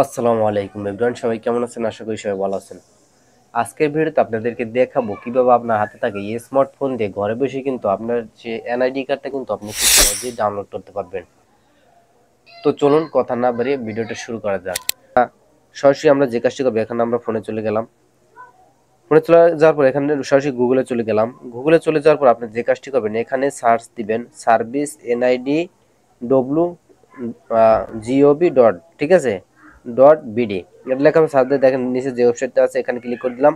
আসসালামু আলাইকুম এভরিওয়ান, সবাই কেমন আছেন? আশা করি সবাই ভালো আছেন। আজকের ভিডিওতে আপনাদেরকে দেখাবো কিভাবে আপনার হাতে থাকে এই স্মার্টফোন দিয়ে ঘরে বসে কিন্তু আপনার যে এনআইডি কার্ডটা কিন্তু আপনি খুব সহজেই ডাউনলোড করতে পারবেন। তো চলুন কথা না বাড়িয়ে ভিডিওটা শুরু করা যাক। সরাসরি আমরা যে কাজটি করবো, এখানে আমরা ফোনে চলে গেলাম। ফোনে চলে যাওয়ার পর এখানে সরাসরি গুগলে চলে গেলাম। গুগলে চলে যাওয়ার পর আপনি যে কাজটি করবেন, এখানে সার্চ দিবেন service NID W GOB dot, ঠিক আছে, ডট বিডি। এটা লেখা আমি সার্চ দিয়ে দেখেন নিচে যে ওয়েবসাইটটা আছে এখানে ক্লিক করে দিলাম।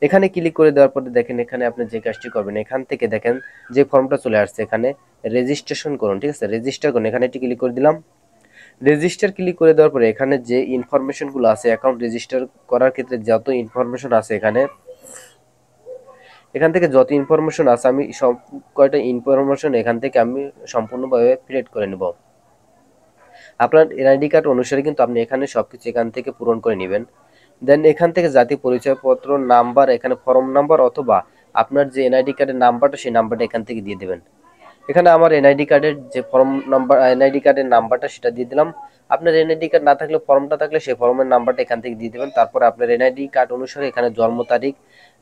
এখানে ক্লিক করে দেওয়ার পরে দেখেন এখানে আপনি যে কাজটি করবেন, এখান থেকে দেখেন যে ফর্মটা চলে আসছে, এখানে রেজিস্ট্রেশন করুন, ঠিক আছে, রেজিস্টার করুন। এখানে এটি ক্লিক করে দিলাম। রেজিস্টার ক্লিক করে দেওয়ার পরে এখানে যে ইনফরমেশনগুলো আছে অ্যাকাউন্ট রেজিস্টার করার ক্ষেত্রে যত ইনফরমেশন আছে এখান থেকে যত ইনফরমেশন আছে আমি সব কয়টা ইনফরমেশন এখান থেকে আমি সম্পূর্ণভাবে ফিল করে নেব। আপনার এনআইডি কার্ড অনুসারে কিন্তু আপনি এখানে সবকিছু এখান থেকে পূরণ করে নেবেন। দেন এখান থেকে জাতীয় পরিচয়পত্র নাম্বার, এখানে ফর্ম নাম্বার অথবা আপনার যে এনআইডি কার্ডের নাম্বারটা সেই নাম্বারটা এখান থেকে দিয়ে দেবেন। এখানে আমার এনআইডি কার্ডের যে ফর্ম নাম্বার, এনআইডি কার্ডের নাম্বারটা সেটা দিয়ে দিলাম। আপনার এনআইডি কার্ড না থাকলে ফর্মটা থাকলে সেই ফর্মের নাম্বারটা এখান থেকে দিয়ে দেবেন। তারপরে আপনার এনআইডি কার্ড অনুসারে এখানে জন্ম তারিখ,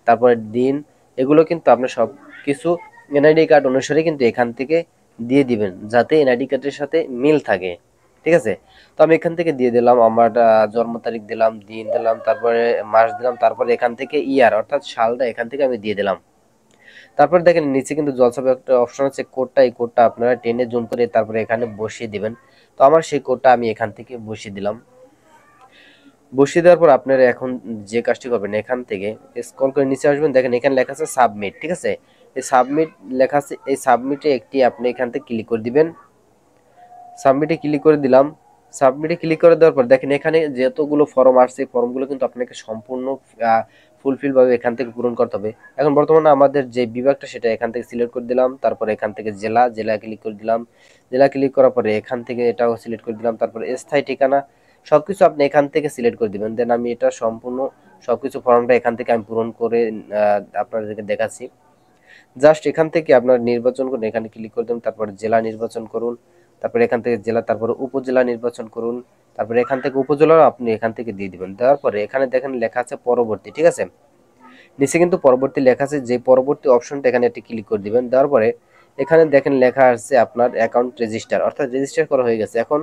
তারপরে দিন, এগুলো কিন্তু আপনার সব কিছু এনআইডি কার্ড অনুসারে কিন্তু এখান থেকে দিয়ে দিবেন, যাতে এনআইডি কার্ডের সাথে মিল থাকে, ঠিক আছে। তো আমি এখান থেকে দিয়ে দিলাম আমার জন্ম তারিখ দিলাম, দিন দিলাম, তারপরে মাস দিলাম, তারপরে এখান থেকে ইয়ার অর্থাৎ সালটা এখান থেকে আমি দিয়ে দিলাম। তারপর দেখেন নিচে কিন্তু জলছাপে একটা অপশন আছে কোডটা, এই কোডটা আপনারা টেনে জুম করে তারপরে এখানে বসিয়ে দিবেন। তো আমার সেই কোডটা আমি এখান থেকে বসিয়ে দিলাম। বসিয়ে দেওয়ার পর আপনারা এখন যে কাজটি করবেন, এখান থেকে স্ক্রল করে নিচে আসবেন, দেখেন এখানে লেখা আছে সাবমিট, ঠিক আছে। এই সাবমিট লেখা আছে, এই সাবমিটে একটি আপনি এখান থেকে ক্লিক করে দিবেন। সাবমিটে ক্লিক করে দিলাম। সাবমিটে ক্লিক করে দেওয়ার পর দেখেন এখানে যতগুলো ফর্ম আসছে ফর্মগুলো কিন্তু আপনাকে সম্পূর্ণ ফুলফিল ভাবে এখান থেকে পূরণ করতে হবে। এখন বর্তমানে আমাদের যে বিভাগটা সেটা এখান থেকে সিলেক্ট করে দিলাম। তারপরে এখান থেকে জেলা, জেলা ক্লিক করে দিলাম। জেলা ক্লিক করার পরে এখান থেকে এটাও সিলেক্ট করে দিলাম। তারপরে স্থায়ী ঠিকানা, সবকিছু আপনি এখান থেকে সিলেক্ট করে দিবেন। দেন আমি এটা সম্পূর্ণ সবকিছু ফর্মটা এখান থেকে আমি পূরণ করে আপনাদেরকে দেখাচ্ছি। জাস্ট এখান থেকে আপনার নির্বাচন করুন, এখানে ক্লিক করে দেবেন, তারপরে জেলা নির্বাচন করুন, তারপরে এখান থেকে জেলা, তারপরে উপজেলা নির্বাচন করুন, তারপরে এখান থেকে উপজেলাও আপনি এখান থেকে দিয়ে দিবেন। দেওয়ার পরে এখানে দেখেন লেখা আছে পরবর্তী, ঠিক আছে, নিচে কিন্তু পরবর্তী লেখা আছে, যে পরবর্তী অপশনটা এখানে একটি ক্লিক করে দিবেন। দেওয়ার পরে এখানে দেখেন লেখা আছে আপনার অ্যাকাউন্ট রেজিস্টার, অর্থাৎ রেজিস্টার করা হয়ে গেছে। এখন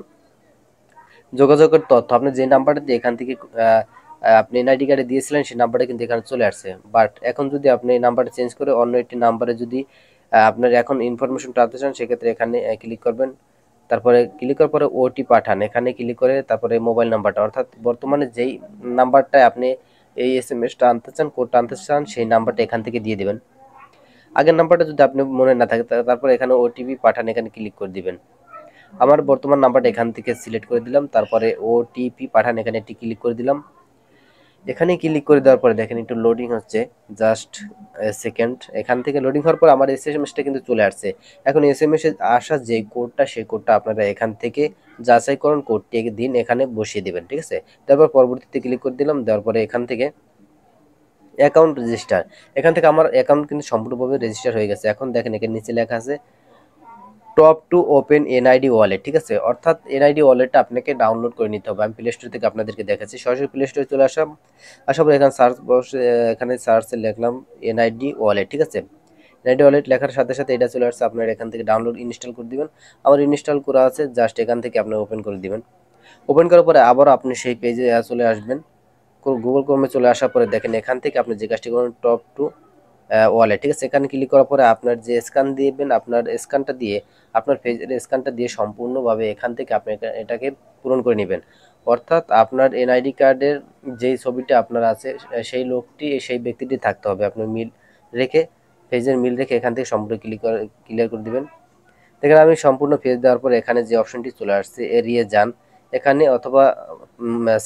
যোগাযোগের তথ্য আপনি যে নাম্বারটা দিয়ে এখান থেকে আপনি এনআইডি কার্ডে দিয়েছিলেন সেই নাম্বারটা কিন্তু এখানে চলে আসছে। বাট এখন যদি আপনি এই নাম্বারটা চেঞ্জ করে অন্য একটি নাম্বারে যদি আপনার এখন ইনফরমেশন টানতে চান, সেক্ষেত্রে এখানে ক্লিক করবেন। তারপরে ক্লিক করার পরে ওটি পাঠান, এখানে ক্লিক করে তারপরে মোবাইল নাম্বারটা, অর্থাৎ বর্তমানে যেই নাম্বারটায় আপনি এই এসএমএসটা আনতে চান, কোডটা আনতে চান, সেই নাম্বারটা এখান থেকে দিয়ে দিবেন। আগের নাম্বারটা যদি আপনি মনে না থাকে তারপরে এখানে ওটিপি পাঠান, এখানে ক্লিক করে দিবেন। আমার বর্তমান নাম্বারটা এখান থেকে সিলেক্ট করে দিলাম, তারপরে ওটিপি পাঠান, এখানে একটি ক্লিক করে দিলাম। এখানে ক্লিক করে দেওয়ার পরে দেখেন একটু লোডিং হচ্ছে, জাস্ট সেকেন্ড। এখান থেকে লোডিং হওয়ার পর আমার এসএমএসটা কিন্তু চলে আসছে। এখন এসএমএস এ আসা যে কোডটা, সেই কোডটা আপনারা এখান থেকে যাচাই করুন, কোডটি দিন, এখানে বসিয়ে দিবেন, ঠিক আছে। তারপর পরবর্তীতে ক্লিক করে দিলাম। দেওয়ার পরে এখান থেকে অ্যাকাউন্ট রেজিস্টার, এখান থেকে আমার অ্যাকাউন্ট কিন্তু সম্পূর্ণভাবে রেজিস্টার হয়ে গেছে। এখন দেখেন এখানে নিচে লেখা আছে top to open NID wallet, ঠিক আছে, অর্থাৎ এনআইডি ওয়ালেটটা আপনাকে ডাউনলোড করে নিতে হবে। আমি প্লে স্টোর থেকে আপনাদেরকে দেখাচ্ছি। সরাসরি প্লে স্টোরে চলে আসলাম, আসার পরে এখানে সার্চ বক্সে এখানে সার্চে লিখলাম এনআইডি ওয়ালেট, ঠিক আছে। এনআইডি ওয়ালেট লেখার সাথে সাথে এটা চলে আসছে, আপনারা এখান থেকে ডাউনলোড ইনস্টল করে দিবেন। আমার ইনস্টল করা আছে, জাস্ট এখান থেকে আপনি ওপেন করে দিবেন। ওপেন করার পরে আবার আপনি সেই পেজে চলে আসবেন। গুগল ক্রোমে চলে আসার পরে দেখেন এখান থেকে আপনি যে কাজটি করুন টপ টু ওয়ালেট, ঠিক আছে, এখানে ক্লিক করার পরে আপনার যে স্ক্যান দিবেন, আপনার স্ক্যানটা দিয়ে আপনার ফেজের স্ক্যানটা দিয়ে সম্পূর্ণভাবে এখান থেকে আপনি এটাকে পূরণ করে নেবেন। অর্থাৎ আপনার এনআইডি কার্ডের যেই ছবিটা আপনার আছে সেই লোকটি, সেই ব্যক্তিটি থাকতে হবে। আপনার মিল রেখে, ফেজের মিল রেখে এখান থেকে সম্পূর্ণ ক্লিয়ার করে দিবেন। দেখেন আমি সম্পূর্ণ ফেজ দেওয়ার পর এখানে যে অপশনটি চলে আসছে এড়িয়ে যান, এখানে অথবা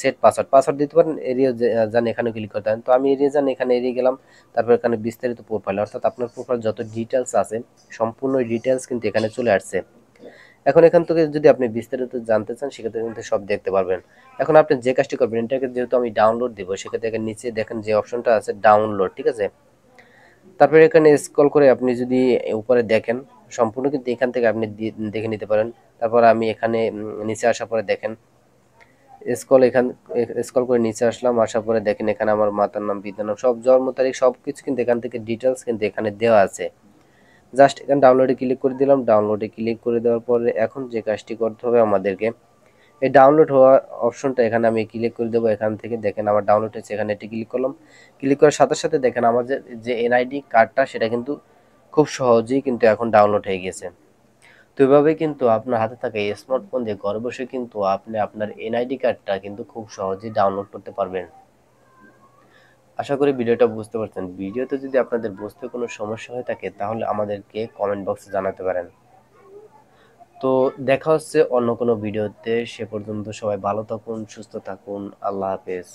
সেট পাসওয়ার্ড, পাসওয়ার্ড দিতে পারেন, এড়িয়ে যান এখানে ক্লিক করতে পারেন। তো আমি এড়িয়ে যান, এখানে এড়িয়ে গেলাম। তারপর এখানে বিস্তারিত প্রোফাইল, অর্থাৎ আপনার প্রোফাইল যত ডিটেলস আছে সম্পূর্ণ ডিটেলস কিন্তু এখানে চলে আসছে। এখন এখান থেকে যদি আপনি বিস্তারিত জানতে চান সেক্ষেত্রে কিন্তু সব দেখতে পারবেন। এখন আপনি যে কাজটি করবেন, এটাকে যেহেতু আমি ডাউনলোড দিব, সেক্ষেত্রে এখানে নিচে দেখেন যে অপশনটা আছে ডাউনলোড, ঠিক আছে। তারপরে এখানে স্ক্রল করে আপনি যদি উপরে দেখেন সম্পূর্ণ কিন্তু এখান থেকে আপনি দেখে নিতে পারেন। তারপর আমি এখানে নিচে আসার পরে দেখেন স্ক্রল করে নিচে আসলাম, আসার পরে দেখেন এখানে আমার মাতার নাম, পিতার নাম, সব জন্ম তারিখ সবকিছু কিন্তু এখান থেকে ডিটেলস কিন্তু এখানে দেওয়া আছে। জাস্ট এখানে ডাউনলোডে ক্লিক করে দিলাম। ডাউনলোডে ক্লিক করে দেওয়ার পরে এখন যে কাজটি করতে হবে আমাদেরকে, এই ডাউনলোড হওয়া অপশনটা এখানে আমি ক্লিক করে দেবো। এখান থেকে দেখেন আমার ডাউনলোড হচ্ছে, এখানে এটি ক্লিক করলাম। ক্লিক করার সাথে সাথে দেখেন আমাদের যে এনআইডি কার্ডটা সেটা কিন্তু খুব সহজেই কিন্তু এখন ডাউনলোড হয়ে গেছে। তো এভাবে কিন্তু আপনার হাতে থাকা এই স্মার্টফোন দিয়ে ঘরে বসে কিন্তু আপনি আপনার এনআইডি কার্ডটা কিন্তু খুব সহজেই ডাউনলোড করতে পারবেন। আশা করি ভিডিওটা বুঝতে পারছেন। ভিডিওতে যদি আপনাদের বুঝতে কোনো সমস্যা হয়ে থাকে তাহলে আমাদেরকে কমেন্ট বক্সে জানাতে পারেন। তো দেখা হচ্ছে অন্য কোনো ভিডিওতে। সে পর্যন্ত সবাই ভালো থাকুন, সুস্থ থাকুন। আল্লাহ হাফেজ।